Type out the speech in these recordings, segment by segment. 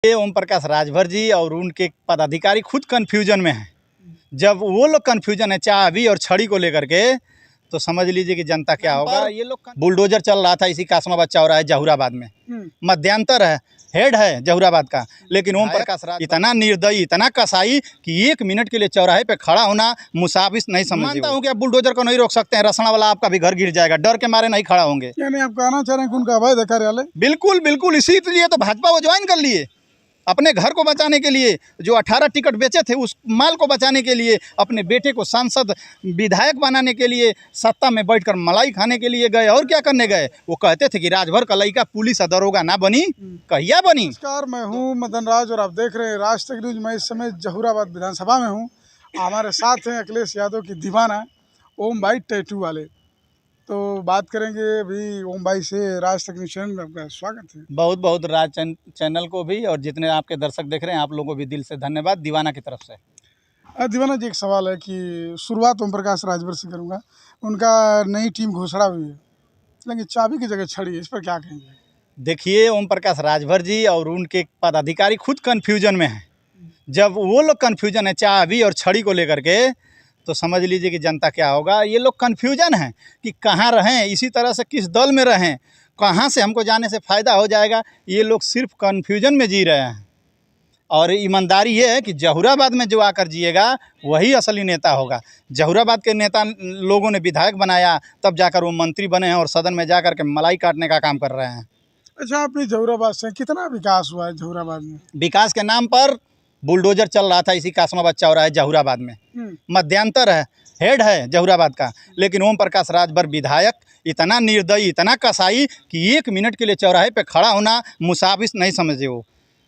ये ओम प्रकाश राजभर जी और उनके पदाधिकारी खुद कन्फ्यूजन में हैं। जब वो लोग कन्फ्यूजन है चाबी और छड़ी को लेकर के, तो समझ लीजिए कि जनता क्या होगा। ये लोग बुलडोजर चल रहा था इसी कासमाबाद चौराहे जहूराबाद में, मध्यांतर है, हेड है जहूराबाद का, लेकिन ओम प्रकाश राज इतना निर्दयी, इतना कसाई कि 1 मिनट के लिए चौराहे पे खड़ा होना मुसाफिर नहीं समझता हूँ कि आप बुलडोजर को नहीं रोक सकते हैं। रसना वाला आपका भी घर गिर जाएगा, डर के मारे नहीं खड़ा होंगे। यानी आप कहना चाह रहे हैं कि उनका अवैध कार्यालय? बिल्कुल बिल्कुल, इसीलिए तो भाजपा वो ज्वाइन कर लिए, अपने घर को बचाने के लिए। जो 18 टिकट बेचे थे उस माल को बचाने के लिए, अपने बेटे को सांसद विधायक बनाने के लिए, सत्ता में बैठकर मलाई खाने के लिए गए। और क्या करने गए? वो कहते थे कि राजभर का लड़का पुलिस दरोगा ना बनी, कहिया बनी। नमस्कार, मैं हूँ मदन राज और आप देख रहे हैं राज तक न्यूज। मैं इस समय जहूराबाद विधानसभा में हूँ। हमारे साथ हैं अखिलेश यादव की दीवाना ओम भाई टैटू वाले। तो बात करेंगे अभी ओम भाई से। राज तक न्यूज चैनल में आपका स्वागत है। बहुत बहुत राज चैनल को भी और जितने आपके दर्शक देख रहे हैं आप लोगों को भी दिल से धन्यवाद दीवाना की तरफ से। दीवाना जी, एक सवाल है कि शुरुआत ओम प्रकाश राजभर से करूँगा। उनका नई टीम घोषणा हुई है, लेकिन चाबी की जगह छड़ी है, इस पर क्या कहेंगे? देखिए, ओम प्रकाश राजभर जी और उनके पदाधिकारी खुद कन्फ्यूजन में हैं। जब वो लोग कन्फ्यूजन है चाबी और छड़ी को लेकर के, तो समझ लीजिए कि जनता क्या होगा। ये लोग कन्फ्यूजन है कि कहाँ रहें, इसी तरह से किस दल में रहें, कहाँ से हमको जाने से फ़ायदा हो जाएगा। ये लोग सिर्फ कन्फ्यूजन में जी रहे हैं। और ईमानदारी ये है कि जहूराबाद में जो आकर जिएगा वही असली नेता होगा। जहूराबाद के नेता लोगों ने विधायक बनाया, तब जाकर वो मंत्री बने हैं और सदन में जाकर के मलाई काटने का काम कर रहे हैं। अच्छा, आप ये जहूराबाद से कितना विकास हुआ है जहूराबाद में? विकास के नाम पर बुलडोजर चल रहा था इसी कासमाबाद चौराहे जहूराबाद में, मध्यांतर है, हेड है जहूराबाद का, लेकिन ओम प्रकाश राजभर विधायक इतना निर्दयी, इतना कसाई कि 1 मिनट के लिए चौराहे पे खड़ा होना मुसाफिर नहीं समझे। वो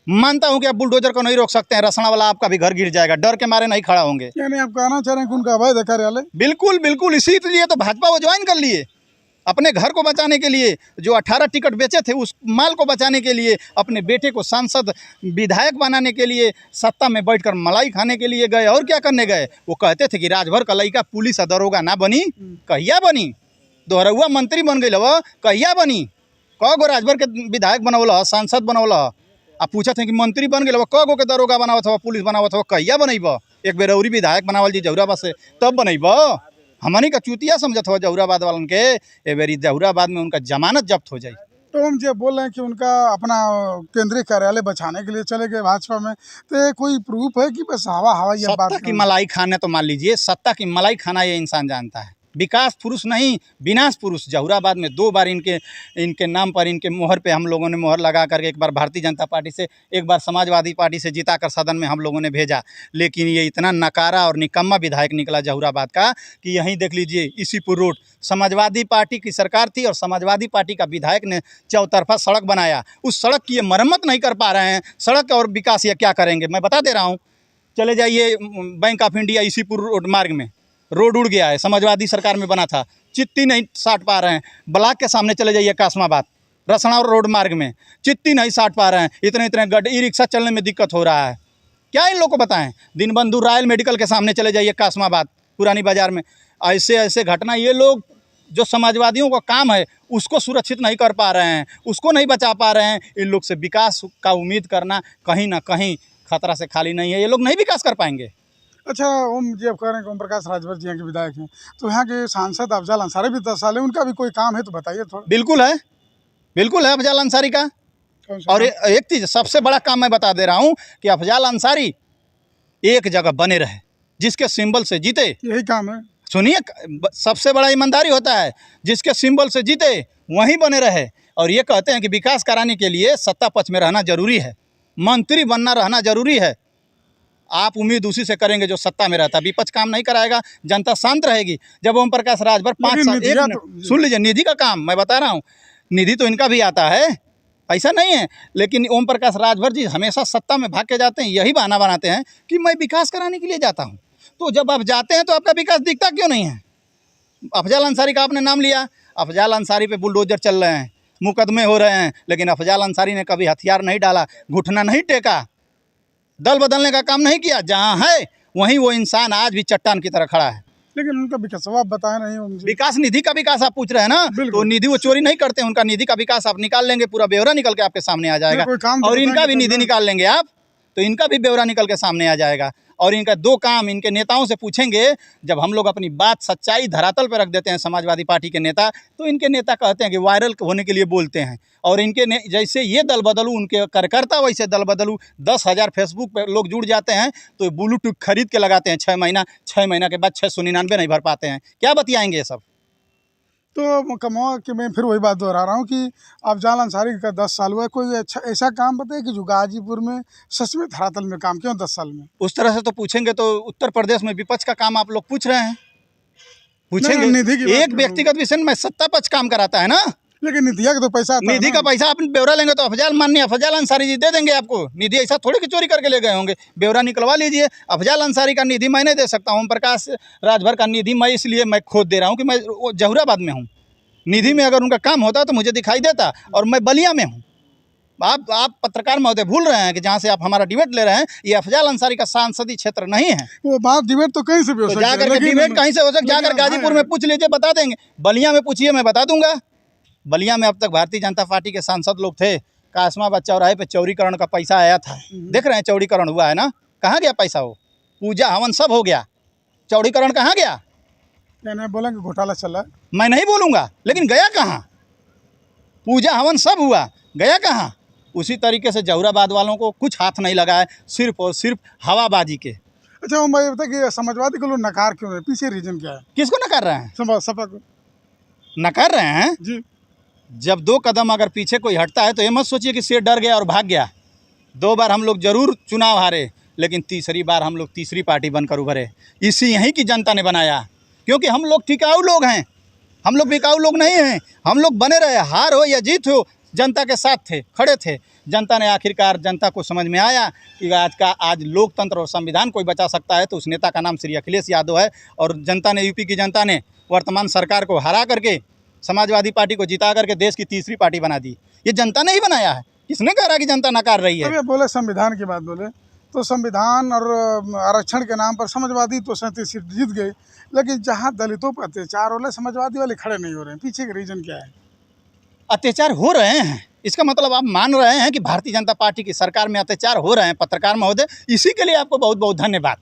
मानता हूँ कि आप बुलडोजर को नहीं रोक सकते हैं। रसना वाला आपका भी घर गिर जाएगा, डर के मारे नहीं खड़ा होंगे। यानी आप कहना चाह रहे हैं कि उनका अवैध कार्यालय? बिल्कुल बिल्कुल, इसीलिए तो भाजपा वो ज्वाइन कर लिए, अपने घर को बचाने के लिए। जो 18 टिकट बेचे थे उस माल को बचाने के लिए, अपने बेटे को सांसद विधायक बनाने के लिए, सत्ता में बैठकर मलाई खाने के लिए गए। और क्या करने गए? वो कहते थे कि राजभर का लड़का पुलिस दरोगा ना बनी, कहिया बनी। दोहरउआ मंत्री बन गई वो, कहिया बनी। क गो राजभर के विधायक बनौला, सांसद बनौला। आप पूछत हैं कि मंत्री बन गए, क गो के दरोगा बनावत हो, पुलिस बनावत हो, कहिया बनैब? एक बेर औरी विधायक बनावल जी जहूराबाद से, तब बनैब। हमनी का चूतिया समझत हो जहूराबाद वालन के। ए बेरी जहूराबाद में उनका जमानत जब्त हो जाए। तो हम जब बोल रहे हैं कि उनका अपना केंद्रीय कार्यालय बचाने के लिए चले गए भाजपा में, तो ये कोई प्रूफ है कि बस हवा हवा ये बात? सत्ता की मलाई खाने, तो मान लीजिए सत्ता की मलाई खाना ये इंसान जानता है। विकास पुरुष नहीं, विनाश पुरुष। जहूराबाद में 2 बार इनके नाम पर, इनके मोहर पे हम लोगों ने मोहर लगा करके, एक बार भारतीय जनता पार्टी से, एक बार समाजवादी पार्टी से जिताकर सदन में हम लोगों ने भेजा। लेकिन ये इतना नकारा और निकम्मा विधायक निकला जहूराबाद का कि यहीं देख लीजिए, इसीपुर रोड समाजवादी पार्टी की सरकार थी और समाजवादी पार्टी का विधायक ने चौतरफा सड़क बनाया। उस सड़क की ये मरम्मत नहीं कर पा रहे हैं। सड़क और विकास ये क्या करेंगे? मैं बता दे रहा हूँ। चले जाइए bank of India Isipur road मार्ग में, रोड उड़ गया है, समाजवादी सरकार में बना था, चित्ती नहीं साट पा रहे हैं। ब्लॉक के सामने चले जाइए कासमाबाद रसना रोड मार्ग में, चित्ती नहीं साट पा रहे हैं। इतने गड्ढे, ई रिक्शा चलने में दिक्कत हो रहा है। क्या इन लोग को बताएं? दीनबंधु रॉयल मेडिकल के सामने चले जाइए कासमाबाद पुरानी बाजार में, ऐसे ऐसे घटना। ये लोग जो समाजवादियों का काम है उसको सुरक्षित नहीं कर पा रहे हैं, उसको नहीं बचा पा रहे हैं। इन लोग से विकास का उम्मीद करना कहीं ना कहीं खतरा से खाली नहीं है। ये लोग नहीं विकास कर पाएंगे। अच्छा, ओम जी, आप कह रहे हैं कि ओम प्रकाश राजभर जी यहाँ के विधायक हैं, तो यहाँ के सांसद अफजल अंसारी भी 10 साल है, उनका भी कोई काम है तो बताइए थोड़ा। बिल्कुल है, बिल्कुल है अफजल अंसारी का। और एक चीज़ सबसे बड़ा काम मैं बता दे रहा हूँ कि अफजल अंसारी एक जगह बने रहे, जिसके सिंबल से जीते। यही काम है। सुनिए, सबसे बड़ा ईमानदारी होता है, जिसके सिंबल से जीते वहीं बने रहे। और ये कहते हैं कि विकास कराने के लिए सत्ता पक्ष में रहना जरूरी है, मंत्री बनना रहना जरूरी है। आप उम्मीद उसी से करेंगे जो सत्ता में रहता। विपक्ष काम नहीं कराएगा, जनता शांत रहेगी। जब ओम प्रकाश राजभर 5 साल, सुन लीजिए, निधि का काम मैं बता रहा हूँ, निधि तो इनका भी आता है, ऐसा नहीं है। लेकिन ओम प्रकाश राजभर जी हमेशा सत्ता में भाग के जाते हैं, यही बहाना बनाते हैं कि मैं विकास कराने के लिए जाता हूँ। तो जब आप जाते हैं तो आपका विकास दिखता क्यों नहीं है? अफजल अंसारी का आपने नाम लिया, अफजल अंसारी पे बुलडोजर चल रहे हैं, मुकदमे हो रहे हैं, लेकिन अफजल अंसारी ने कभी हथियार नहीं डाला, घुटना नहीं टेका, दल बदलने का काम नहीं किया। जहाँ है वहीं वो इंसान आज भी चट्टान की तरह खड़ा है। लेकिन उनका विकास आप बताए नहीं हो मुझे। विकास निधि का विकास आप पूछ रहे हैं ना, तो निधि वो चोरी नहीं करते हैं, उनका निधि का विकास आप निकाल लेंगे, पूरा ब्यौरा निकल के आपके सामने आ जाएगा। कोई काम तो और इनका बताएंगे भी तब निधि ना। निकाल लेंगे आप, तो इनका भी ब्यौरा निकल के सामने आ जाएगा। और इनका दो काम इनके नेताओं से पूछेंगे, जब हम लोग अपनी बात सच्चाई धरातल पर रख देते हैं समाजवादी पार्टी के नेता, तो इनके नेता कहते हैं कि वायरल होने के लिए बोलते हैं। और इनके जैसे ये दल बदलू उनके कार्यकर्ता वैसे दल बदलू, 10,000 फेसबुक पर लोग जुड़ जाते हैं तो ब्लूटूथ खरीद के लगाते हैं 6 महीना के बाद 699 नहीं भर पाते हैं। क्या बतियाएंगे ये सब? तो कमाओ कि मैं फिर वही बात दोहरा रहा हूँ कि अफजाल अंसारी का 10 साल हुआ है, कोई अच्छा ऐसा काम बताइए कि जो गाजीपुर में सच में धरातल में काम क्यों 10 साल में? उस तरह से तो पूछेंगे तो उत्तर प्रदेश में विपक्ष का काम आप लोग पूछ रहे हैं, पूछेंगे। निधि की बात एक कर रहा व्यक्तिगत विषय में सत्ता पक्ष काम कराता है ना, लेकिन निधिया का तो पैसा आता है निधि ना। का पैसा आप ब्यौरा लेंगे तो अफजाल अंसारी जी दे देंगे आपको निधि। ऐसा थोड़ी कि चोरी करके ले गए होंगे, ब्यौरा निकलवा लीजिए। अफजाल अंसारी का निधि मैं नहीं दे सकता, ओम प्रकाश राजभर का निधि मैं इसलिए मैं खोद दे रहा हूँ कि मैं जहुराबाद में हूँ। निधि में अगर उनका काम होता तो मुझे दिखाई देता, और मैं बलिया में हूँ। आप पत्रकार महोदय भूल रहे हैं कि जहाँ से आप हमारा डिबेट ले रहे हैं ये अफजाल अंसारी का सांसदीय क्षेत्र नहीं है। वो बात डिबेट तो कहीं से भी हो तो सकती है, जाकर के डिबेट कहीं से हो सकता, जाकर गाजीपुर में पूछ लीजिए, बता देंगे। बलिया में पूछिए, मैं बता दूंगा। बलिया में अब तक भारतीय जनता पार्टी के सांसद लोग थे। कासमाबाद चौराहे पे चौड़ीकरण का पैसा आया था, देख रहे हैं चौड़ीकरण हुआ है ना, कहाँ गया पैसा? वो पूजा हवन सब हो गया, चौड़ीकरण कहाँ गया? नहीं बोलेंगे घोटाला चल रहा है, मैं नहीं बोलूँगा, लेकिन गया कहाँ? पूजा हवन सब हुआ, गया कहाँ? उसी तरीके से जहुराबाद वालों को कुछ हाथ नहीं लगा है, सिर्फ और सिर्फ हवाबाजी के। अच्छा वो मैं बता कि समाजवादी को लोग नकार क्यों रहे, पीछे रीजन क्या है? किसको नकार रहे हैं? सपा को नकार रहे हैं जी। जब 2 कदम अगर पीछे कोई हटता है तो ये मत सोचिए कि शेर डर गया और भाग गया। 2 बार हम लोग जरूर चुनाव हारे, लेकिन तीसरी बार हम लोग तीसरी पार्टी बनकर उभरे। इसी यहीं की जनता ने बनाया, क्योंकि हम लोग टिकाऊ लोग हैं, हम लोग बिकाऊ लोग नहीं हैं। हम लोग बने रहे, हार हो या जीत हो, जनता के साथ थे, खड़े थे। जनता ने आखिरकार, जनता को समझ में आया कि आज लोकतंत्र और संविधान कोई बचा सकता है तो उस नेता का नाम श्री अखिलेश यादव है। और जनता ने, यूपी की जनता ने वर्तमान सरकार को हरा करके, समाजवादी पार्टी को जिता करके देश की तीसरी पार्टी बना दी। ये जनता ने ही बनाया है। किसने कह रहा कि जनता नकार रही है? अभी बोले संविधान की बात बोले तो संविधान और आरक्षण के नाम पर समाजवादी तो 37 सीट जीत गई, लेकिन जहाँ दलितों पर अत्याचार हो रहे समाजवादी वाले खड़े नहीं हो रहे हैं। पीछे का रीजन क्या है? अत्याचार हो रहे हैं, इसका मतलब आप मान रहे हैं कि भारतीय जनता पार्टी की सरकार में अत्याचार हो रहे हैं। पत्रकार महोदय, इसी के लिए आपको बहुत बहुत धन्यवाद।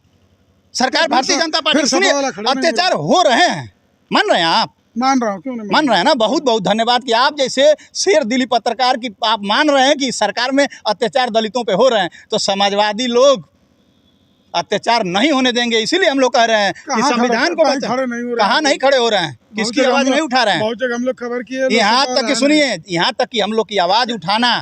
सरकार भारतीय जनता पार्टी, सुनिए, अत्याचार हो रहे हैं, मान रहे हैं आप? मान रहा हूँ, क्यों नहीं मान रहे हैं ना? बहुत बहुत धन्यवाद कि आप जैसे शेर दिली पत्रकार की आप मान रहे हैं कि सरकार में अत्याचार दलितों पे हो रहे हैं। तो समाजवादी लोग अत्याचार नहीं होने देंगे, इसीलिए हम लोग कह रहे हैं कि संविधान को कहाँ नहीं खड़े हो रहे हैं, किसकी आवाज़ नहीं उठा रहे हैं। बहुत जगह हम लोग खबर किए, यहाँ तक कि सुनिए, यहाँ तक कि हम लोग की आवाज़ उठाना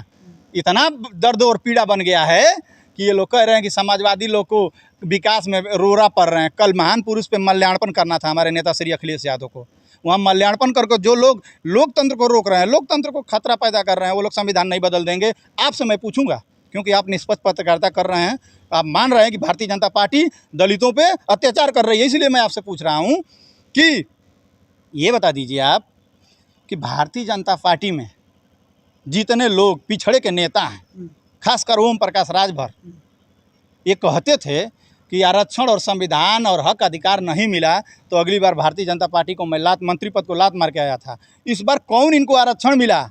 इतना दर्द और पीड़ा बन गया है कि ये लोग कह रहे हैं कि समाजवादी लोग को विकास में रोरा पड़ रहे हैं। कल महान पुरुष पे माल्यार्पण करना था हमारे नेता श्री अखिलेश यादव को, वहाँ माल्यार्पण करके जो लोग लोकतंत्र को रोक रहे हैं, लोकतंत्र को खतरा पैदा कर रहे हैं, वो लोग संविधान नहीं बदल देंगे। आपसे मैं पूछूंगा, क्योंकि आप निष्पक्ष पत्रकारिता कर रहे हैं, आप मान रहे हैं कि भारतीय जनता पार्टी दलितों पे अत्याचार कर रही है, इसलिए मैं आपसे पूछ रहा हूँ कि ये बता दीजिए आप कि भारतीय जनता पार्टी में जितने लोग पिछड़े के नेता हैं, खासकर ओम प्रकाश राजभर, ये कहते थे कि आरक्षण और संविधान और हक अधिकार नहीं मिला तो अगली बार भारतीय जनता पार्टी को मैं मंत्री पद को लात मार के आया था। इस बार कौन इनको आरक्षण मिला?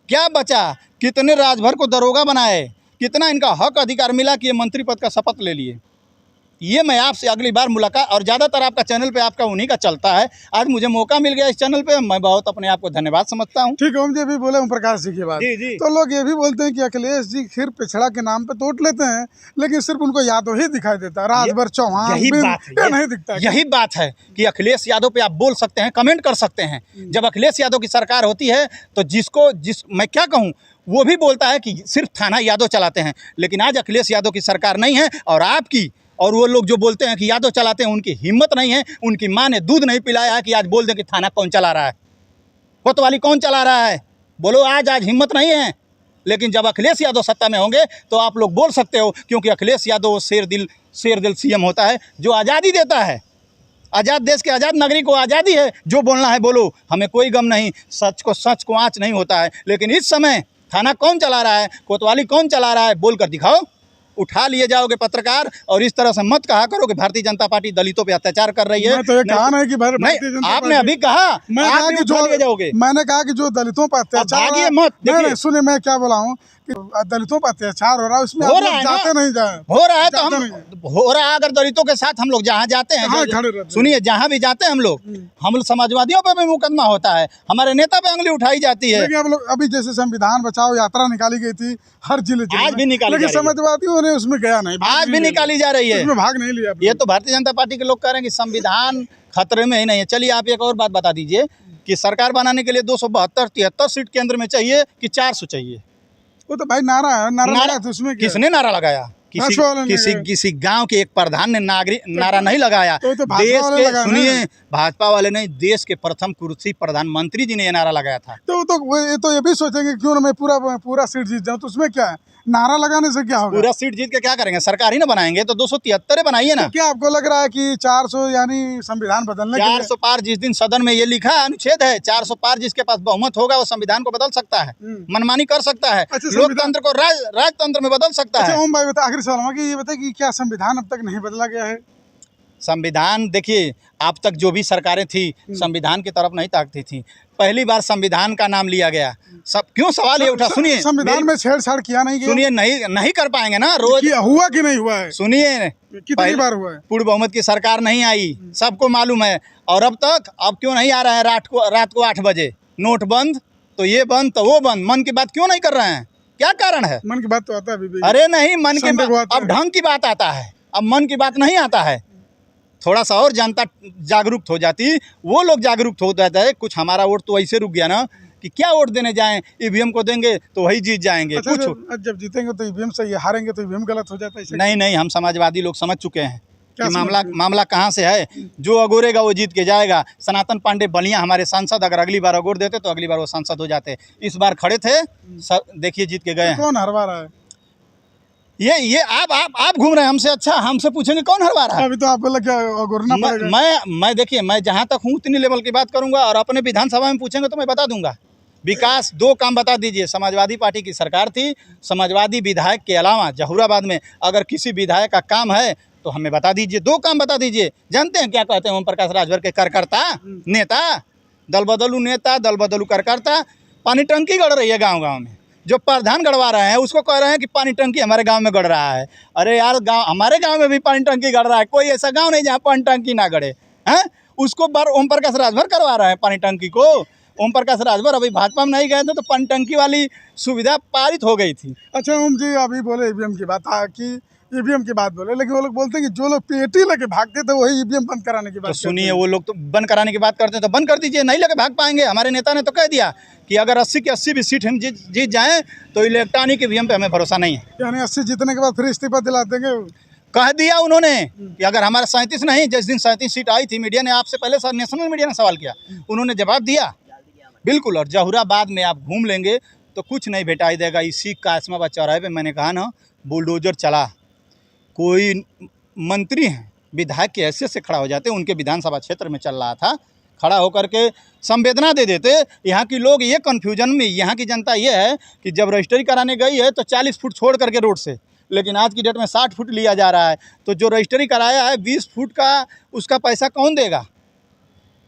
क्या बचा? कितने राजभर को दरोगा बनाए? कितना इनका हक अधिकार मिला कि ये मंत्री पद का शपथ ले लिए? ये मैं आपसे अगली बार मुलाकात, और ज़्यादातर आपका चैनल पे आपका उन्हीं का चलता है, आज मुझे मौका मिल गया इस चैनल पे, मैं बहुत अपने आप को धन्यवाद समझता हूँ। ठीक है, हम जी भी बोले ओम प्रकाश जी की बात, तो लोग ये भी बोलते हैं कि अखिलेश जी फिर पिछड़ा के नाम पे तोड़ लेते हैं, लेकिन सिर्फ उनको यादव ही दिखाई देता है, राजभर चौहान नहीं दिखता। यही बात है कि अखिलेश यादव पे आप बोल सकते हैं, कमेंट कर सकते हैं। जब अखिलेश यादव की सरकार होती है तो मैं क्या कहूँ, वो भी बोलता है कि सिर्फ थाना यादव चलाते हैं, लेकिन आज अखिलेश यादव की सरकार नहीं है और आपकी, और वो लोग जो बोलते हैं कि यादव चलाते हैं, उनकी हिम्मत नहीं है, उनकी माँ ने दूध नहीं पिलाया है कि आज बोल दें कि थाना कौन चला रहा है, कोतवाली कौन चला रहा है, बोलो। आज हिम्मत नहीं है। लेकिन जब अखिलेश यादव सत्ता में होंगे तो आप लोग बोल सकते हो, क्योंकि अखिलेश यादव शेर दिल सीएम होता है जो आज़ादी देता है। आज़ाद देश के आज़ाद नागरिक को आज़ादी है, जो बोलना है बोलो, हमें कोई गम नहीं, सच को आँच नहीं होता है। लेकिन इस समय थाना कौन चला रहा है, कोतवाली कौन चला रहा है, बोल कर दिखाओ। उठा लिए जाओगे पत्रकार, और इस तरह से मत कहा करो कि भारतीय जनता पार्टी दलितों पे अत्याचार कर रही है। मैं तो ये कहा नहीं कि भारतीय नहीं, जनता आपने पार्टी- अभी कहा मैं आप कहा भी कि उठा लिए जाओगे। मैंने कहा कि जो दलितों पर अत्याचार भागिए मत, नहीं देखिए। नहीं, सुनिए मैं क्या बोला हूँ कि दलितों पर अत्याचार हो रहा है, उसमें हो आप रहा लोग है ना? जाते नहीं जाए हो रहा है तो जाते हम नहीं। हो रहा है, अगर दलितों के साथ हम लोग जहाँ जाते हैं कहाँ खड़े रहते हैं? सुनिए, जहाँ भी जाते हैं हम समाजवादियों पे भी मुकदमा होता है, हमारे नेता पे उंगली उठाई जाती है। लेकिन आप लोग अभी जैसे संविधान बचाओ यात्रा निकाली गई थी हर जिले आज भी निकाली लेकिन जा रही है। समाजवादियों ने उसमें गया नहीं, भाग आज नहीं भी लिया। निकाली जा रही है, उसमें भाग नहीं लिया आप ये लोग। तो भारतीय जनता पार्टी के लोग कह रहे हैं कि संविधान खतरे में ही नहीं है। चलिए आप एक और बात बता दीजिए कि सरकार बनाने के लिए 272-73 सीट केंद्र में चाहिए कि 400 चाहिए? वो तो भाई नारा है, नारा लगा था, उसमें क्या है? किसने नारा लगाया? भाजपा वाले ने लगाया। किसी गांव के एक प्रधान ने नारा नहीं लगाया। तो भाजपा देश वाले के लगाया ना। सुनिए, भाजपा वाले नहीं, देश के प्रथम कुर्सी प्रधानमंत्री जी ने ये नारा लगाया था। तो ये भी सोचेंगे क्यों ना मैं पूरा सीट जीत जाऊं, तो उसमें क्या है, नारा लगाने से क्या होगा? पूरा सीट जीत के क्या करेंगे? सरकार ही ना बनाएंगे तो 273 बनाइए ना। तो क्या आपको लग रहा है कि 400 यानी संविधान बदलने के लिए 400 पार, जिस दिन सदन में ये लिखा अनुच्छेद है 400 पार, जिसके पास बहुमत होगा वो संविधान को बदल सकता है, मनमानी कर सकता है, अच्छा, लोकतंत्र को राजतंत्र में बदल सकता अच्छा है। ओम भाई बता, आखिरी सवाल है कि ये बताइए कि क्या संविधान अब तक नहीं बदला गया है? संविधान देखिए, अब तक जो भी सरकारें थी संविधान की तरफ नहीं ताकती थी, पहली बार संविधान का नाम लिया गया। सब क्यों सवाल ये उठा? सुनिए, संविधान में छेड़छाड़ किया नहीं गया? सुनिए, नहीं कर पाएंगे ना रोज। हुआ कि नहीं हुआ है? सुनिए, कितनी बार हुआ है? पूर्ण बहुमत की सरकार नहीं आई, सबको मालूम है। और अब क्यों नहीं आ रहा है रात को 8 बजे? नोट बंद तो ये बंद तो वो बंद, मन की बात क्यों नहीं कर रहे हैं? क्या कारण है? मन की बात तो आता है अभी भी। अरे नहीं, मन की संडे को बात आता अब है। ढंग की बात आता है, अब मन की बात नहीं आता है। थोड़ा सा और जनता जागरूक हो जाती, वो लोग जागरूक हो जाता है। कुछ हमारा वोट तो ऐसे रुक गया ना कि क्या वोट देने जाएं, ईवीएम को देंगे तो वही जीत जाएंगे। अच्छा, कुछ जब जीतेंगे तो ईवीएम से, ये हारेंगे तो ईवीएम गलत हो जाता है ऐसे? नहीं, हम समाजवादी लोग समझ चुके हैं क्या कि समझ चुके हैं? मामला कहाँ से है। जो अगोरेगा वो जीत के जाएगा। सनातन पांडे बलिया हमारे सांसद, अगर अगली बार अगोर देते तो अगली बार वो सांसद हो जाते। इस बार खड़े थे, देखिए जीत के गए हैं। कौन हरवा रहा है? ये आप घूम रहे हैं हमसे। अच्छा, हमसे पूछेंगे कौन हरवा रहा है? अभी तो आपको लग क्या गुरना पड़ेगा। मैं देखिए, मैं जहाँ तक हूँ उतनी लेवल की बात करूँगा, और अपने विधानसभा में पूछेंगे तो मैं बता दूंगा। विकास, 2 काम बता दीजिए। समाजवादी पार्टी की सरकार थी, समाजवादी विधायक के अलावा जहुराबाद में अगर किसी विधायक का काम है तो हमें बता दीजिए, 2 काम बता दीजिए। जानते हैं क्या कहते हैं ओम प्रकाश राजभर के? कार्यकर्ता नेता, दल बदलू नेता, दल बदलू कार्यकर्ता। पानी टंकी गड़ रही है गाँव में, जो प्रधान गड़वा रहे हैं उसको कह रहे हैं कि पानी टंकी हमारे गांव में गड़ रहा है। अरे यार, हमारे गांव में भी पानी टंकी गड़ रहा है, कोई ऐसा गांव नहीं जहां पानी टंकी ना गड़े हैं। उसको ओम प्रकाश राजभर करवा रहे हैं पानी टंकी को। ओम प्रकाश राजभर अभी भाजपा में नहीं गए थे तो पानी टंकी वाली सुविधा पारित हो गई थी। अच्छा ओम जी, अभी बोले ईवीएम की बात कि ईवीएम की बात बोले, लेकिन वो लोग बोलते हैं कि जो लोग पेटी लेके भागते थे वही ईवीएम बंद कराने की बात तो करते सुनिए, हैं। वो लोग तो बंद कराने की बात करते हैं तो बंद कर दीजिए, नहीं लेके भाग पाएंगे। हमारे नेता ने तो कह दिया कि अगर 80 की 80 भी सीट हम जीत जाएं तो इलेक्ट्रॉनिक ईवीएम पे हमें भरोसा नहीं है। यानी 80 जीतने के बाद फिर इस्तीफा दिला देंगे? कह दिया उन्होंने कि अगर हमारा 37 नहीं, जिस दिन 37 सीट आई थी, मीडिया ने आपसे पहले नेशनल मीडिया ने सवाल किया, उन्होंने जवाब दिया बिल्कुल। और जहुराबाद में आप घूम लेंगे तो कुछ नहीं भेटाई देगा। इसी कासमाबाद चौराहे पे मैंने कहा ना, बुलडोजर चला, कोई मंत्री हैं विधायक की हैसियत से खड़ा हो जाते, उनके विधानसभा क्षेत्र में चल रहा था, खड़ा होकर के संवेदना दे देते। यहाँ की लोग ये कन्फ्यूजन में, यहाँ की जनता ये है कि जब रजिस्ट्री कराने गई है तो 40 फुट छोड़ करके रोड से, लेकिन आज की डेट में 60 फुट लिया जा रहा है। तो जो रजिस्ट्री कराया है 20 फुट का, उसका पैसा कौन देगा?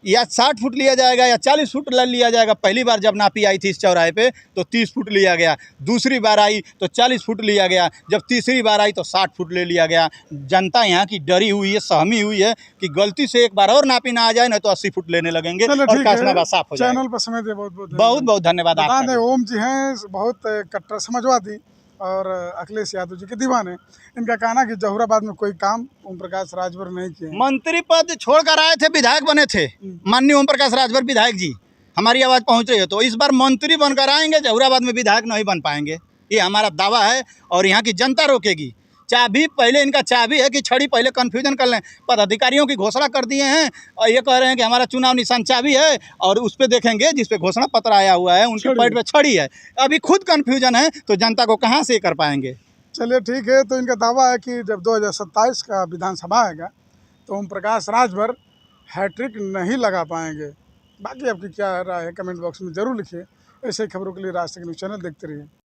या 60 फुट लिया जाएगा या 40 फुट लिया जाएगा। पहली बार जब नापी आई थी इस चौराहे पे तो 30 फुट लिया गया, दूसरी बार आई तो 40 फुट लिया गया, जब तीसरी बार आई तो 60 फुट ले लिया गया। जनता यहाँ की डरी हुई है, सहमी हुई है कि गलती से एक बार और नापी ना आ जाए ना तो 80 फुट लेने लगेंगे और कासमाबाद साफ हो जाएगा। चैनल पर समय दे बहुत बहुत धन्यवाद। बता दें, ओम जी हैं बहुत कट्टर समाजवादी और अखिलेश यादव जी के दीवाने। इनका कहना कि जहुराबाद में कोई काम ओम प्रकाश राजभर नहीं किए। मंत्री पद छोड़कर आए थे, विधायक बने थे माननीय ओम प्रकाश राजभर विधायक जी। हमारी आवाज़ पहुंच रही है तो इस बार मंत्री बनकर आएंगे, जहुराबाद में विधायक नहीं बन पाएंगे, ये हमारा दावा है। और यहाँ की जनता रोकेगी। चाबी पहले, इनका चाबी है कि छड़ी पहले कन्फ्यूजन कर लें। पदाधिकारियों की घोषणा कर दिए हैं और ये कह रहे हैं कि हमारा चुनाव निशान चाबी है, और उस पर देखेंगे जिस पे घोषणा पत्र आया हुआ है उनके पेट पे छड़ी है। अभी खुद कन्फ्यूजन है तो जनता को कहाँ से कर पाएंगे। चलिए ठीक है, तो इनका दावा है कि जब 2027 का विधानसभा आएगा तो ओम प्रकाश राजभर हैट्रिक नहीं लगा पाएंगे। बाकी आपकी क्या राय है कमेंट बॉक्स में ज़रूर लिखिए। ऐसे खबरों के लिए राज तक न्यूज़ चैनल देखते रहिए।